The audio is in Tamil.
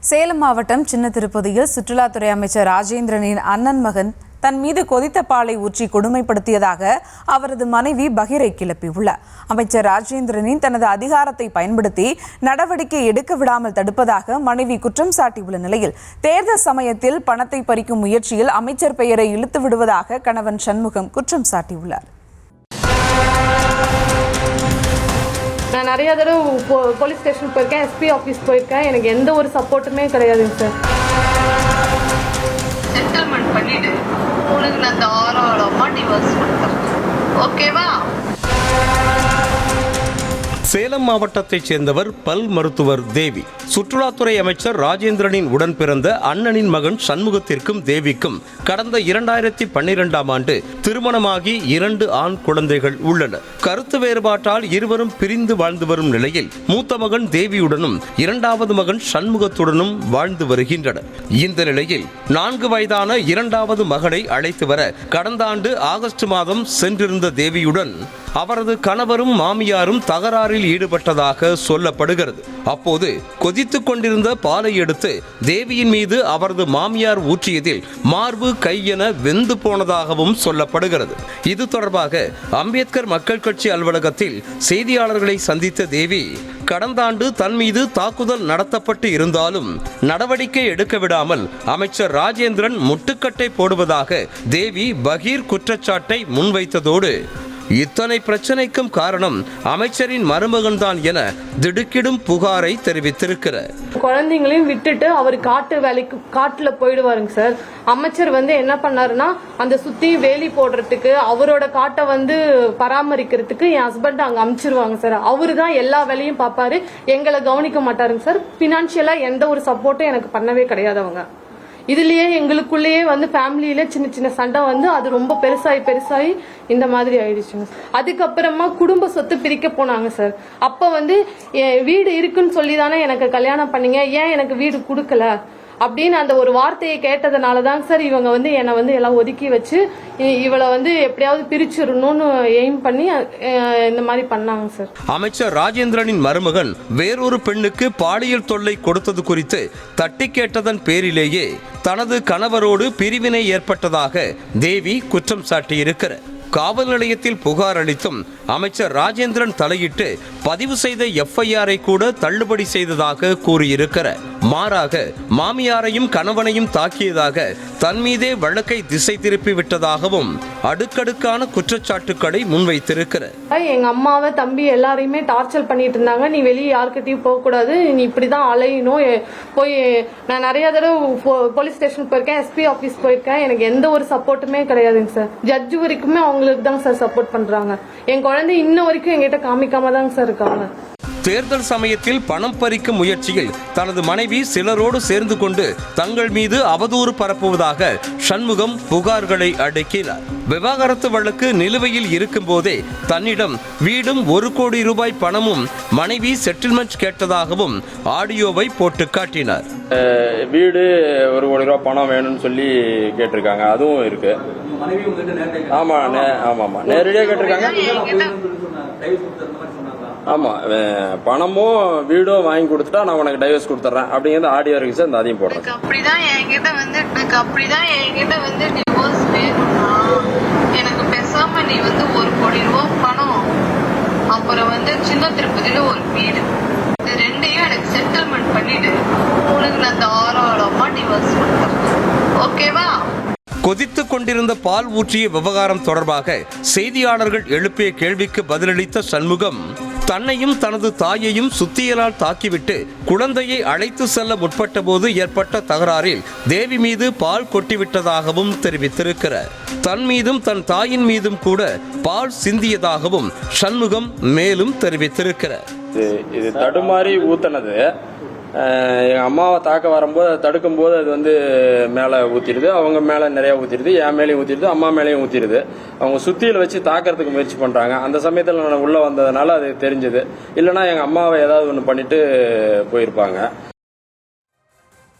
சேலம் மாவட்டம் சின்ன திருப்பதியில் சுற்றுலாத்துறை அமைச்சர் ராஜேந்திரனின் அண்ணன் மகன் தன் மீது கொதித்த பாலை ஊற்றி கொடுமைப்படுத்தியதாக அவரது மனைவி பகீரை கிளப்பியுள்ளார். அமைச்சர் ராஜேந்திரனின் தனது அதிகாரத்தை பயன்படுத்தி நடவடிக்கை எடுக்க விடாமல் தடுப்பதாக மனைவி குற்றம் சாட்டியுள்ள நிலையில் தேர்தல் சமயத்தில் பணத்தை பறிக்கும் முயற்சியில் அமைச்சர் பெயரை இழுத்து விடுவதாக கணவன் சண்முகம் குற்றம் சாட்டியுள்ளார். நான் நிறைய தடவை போலீஸ் ஸ்டேஷன் போயிருக்கேன், எஸ்பி ஆஃபீஸ் போயிருக்கேன். எனக்கு எந்த ஒரு சப்போர்ட்டுமே கிடையாதுங்க சார். செட்டில்மெண்ட் பண்ணிட்டு உனக்கு நான் தாராளமாக டிவோர்ஸ் பண்ணுறேன், ஓகேவா? சேலம் மாவட்டத்தைச் சேர்ந்தவர் பல் மருத்துவர் தேவி. சுற்றுலாத்துறை அமைச்சர் ராஜேந்திரனின் உடன் பிறந்த அண்ணனின் மகன் சண்முகத்திற்கும் தேவிக்கும் கடந்த 2012ஆம் ஆண்டு திருமணமாகி 2 ஆண் குழந்தைகள் உள்ளனர். கருத்து வேறுபாட்டால் இருவரும் பிரிந்து வாழ்ந்து வரும் நிலையில் மூத்த மகன் தேவியுடனும் 2வது மகன் சண்முகத்துடனும் வாழ்ந்து வருகின்றனர். இந்த நிலையில் 4 வயதான 2வது மகனை அழைத்து வர கடந்த ஆண்டு ஆகஸ்ட் மாதம் சென்றிருந்த தேவியுடன் அவரது கணவரும் மாமியாரும் தகராறில் ஈடுபட்டதாக சொல்லப்படுகிறது. அப்போது கொதித்துக் கொண்டிருந்த பாலை எடுத்து தேவியின் மீது அவரது மாமியார் ஊற்றியதில் மார்பு கை என வெந்து போனதாகவும் சொல்லப்படுகிறது. இது தொடர்பாக அம்பேத்கர் மக்கள் கட்சி அலுவலகத்தில் செய்தியாளர்களை சந்தித்த தேவி கடந்த ஆண்டு தன் மீது தாக்குதல் நடத்தப்பட்டு இருந்தாலும் நடவடிக்கை எடுக்க விடாமல் அமைச்சர் ராஜேந்திரன் முட்டுக்கட்டை போடுவதாக தேவி பகீர் குற்றச்சாட்டை முன்வைத்ததோடு இத்தனை பிரச்சனைக்கும் காரணம் அமைச்சரின் மருமகன் தான் என திடுக்கிடும் புகாரை தெரிவித்திருக்கிறார். குழந்தைங்களையும் விட்டுட்டு அவர் காட்டுல போயிடுவாருங்க சார். அமைச்சர் என்ன பண்ணாருன்னா அந்த சுத்தி வேலி போடுறதுக்கு அவரோட காட்டை பராமரிக்கிறதுக்கு என் ஹஸ்பண்ட் அங்க அனுப்பிச்சிருவாங்க சார். அவரு தான் எல்லா வேலையும் பார்ப்பாரு, எங்களை கவனிக்க மாட்டாருங்க சார். பினான்சியலா எந்த ஒரு சப்போர்ட்டும் எனக்கு பண்ணவே கிடையாது. அவங்க இதுலயே எங்களுக்குள்ளேயே ஃபேமிலியில சின்ன சின்ன சண்டை அது ரொம்ப பெருசாகி இந்த மாதிரி ஆயிடுச்சுங்க. அதுக்கப்புறமா குடும்ப சொத்து பிரிக்க போனாங்க சார். அப்ப வீடு இருக்குன்னு சொல்லி தானே எனக்கு கல்யாணம் பண்ணீங்க, ஏன் எனக்கு வீடு கொடுக்கல அப்படின்னு அந்த ஒரு வார்த்தையை கேட்டதுனாலதான் சார் இவங்க என்னை எல்லாம் ஒதுக்கி வச்சு இவளை எப்படியாவது பிரிச்சிடணும்னு எய்ம் பண்ணி இந்த மாதிரி பண்ணாங்க சார். அமைச்சர் ராஜேந்திரனின் மருமகன் வேறொரு பெண்ணுக்கு பாலியல் தொல்லை கொடுத்தது குறித்து தட்டி கேட்டதன் பேரிலேயே தனது கணவரோடு பிரிவினை ஏற்பட்டதாக தேவி குற்றம் சாட்டியிருக்கிறார். காவல் நிலையத்தில் புகார் அளித்தும் அமைச்சர் ராஜேந்திரன் தலையிட்டு பதிவு செய்த எஃப்ஐஆரை கூட தள்ளுபடி செய்ததாக கூறியிருக்கிறார். மாறாக மாமியாரையும் கணவனையும் தாக்கியதாக தன் மீதே வழக்கை திசை திருப்பி விட்டதாகவும் அடுக்கடுக்கான குற்றச்சாட்டுக்களை முன்வைத்திருக்கிறார். எங்க அம்மாவை தம்பி எல்லாரையுமே டார்ச்சர் பண்ணிட்டு இருந்தாங்க. நீ வெளியே யாருக்கிட்டையும் போக கூடாது, நீ இப்படிதான் அலையணும். நான் நிறைய தடவை போலீஸ் ஸ்டேஷன் போயிருக்கேன், எஸ்பி ஆபீஸ் போயிருக்கேன். எனக்கு எந்த ஒரு சப்போர்ட்டுமே கிடையாதுங்க சார். ஜட்ஜு வரைக்குமே அவங்களுக்கு தான் சார் சப்போர்ட் பண்றாங்க. என் குழந்தை இன்ன வரைக்கும் என்கிட்ட காமிக்காம தான் சார் இருக்காங்க. தேர்தல் சமயத்தில் பணம் பறிக்கும் முயற்சியில் தனது மனைவி சிலரோடு சேர்ந்து கொண்டு தங்கள் மீது அவதூறு பரப்புவதாக சண்முகம் புகார்களை அடுக்கினார். விவாகரத்து வழக்கு நிலுவையில் இருக்கும் போதே தன்னிடம் வீடும் 1 கோடி ரூபாய் பணமும் மனைவி செட்டில்மெண்ட் கேட்டதாகவும் ஆடியோவை போட்டு காட்டினார். வீடு 1 கோடி ரூபாய் பணம் வேணும்னு சொல்லி கேட்டிருக்காங்க, அதுவும் இருக்கு. ஆமா நேரடியாக கேட்டிருக்காங்க. ஆமா, பணமும் வீடும் வாங்கி கொடுத்துட்டா நான் உனக்கு டைவர்ஸ் கொடுத்துறேன் அப்படிங்கிறது ஆடியோ இருக்கு சார். அதையும் போடுறேன். அப்படிதான் என்கிட்ட டிவோர்ஸ் வேணும்னா எனக்கு பேசாம நீ 1 கோடி ரூபாய் பணம், அப்புறம் சின்ன திருப்பதியில ஒரு வீடு, இது 2ஐயும் எனக்கு செட்டில்மெண்ட் பண்ணிட்டு உனக்கு நான் தாராளமா டிவோர்ஸ் பண்றேன், ஓகேவா? கொதித்துக் கொண்டிருந்த பால் ஊற்றிய விவகாரம் தொடர்பாக செய்தியாளர்கள் எழுப்பிய கேள்விக்கு பதிலளித்த சண்முகம் தன்னையும் தனது தாயையும் சுத்தியலால் தாக்கிவிட்டு குழந்தையை அழைத்து செல்ல முற்பட்ட போது ஏற்பட்ட தகராறில் தேவி மீது பால் கொட்டிவிட்டதாகவும் தெரிவித்திருக்கிறார். தன் மீதும் தன் தாயின் மீதும் கூட பால் சிந்தியதாகவும் சண்முகம் மேலும் தெரிவித்திருக்கிறார். இது தடுமாறி ஊத்தினது. எங்கள் அம்மாவை தாக்க வரும்போது தடுக்கும் போது அது மேலே ஊற்றிடுது, அவங்க மேலே நிறையா ஊற்றிடுது, என் மேலேயும் ஊற்றிடுது, அம்மா மேலேயும் ஊற்றிடுது. அவங்க சுத்தியில் வச்சு தாக்கிறதுக்கு முயற்சி பண்ணுறாங்க. அந்த சமயத்தில் நான் உள்ளே வந்ததுனால அது தெரிஞ்சது. இல்லைனா எங்கள் அம்மாவை ஏதாவது ஒன்று பண்ணிட்டு போயிருப்பாங்க.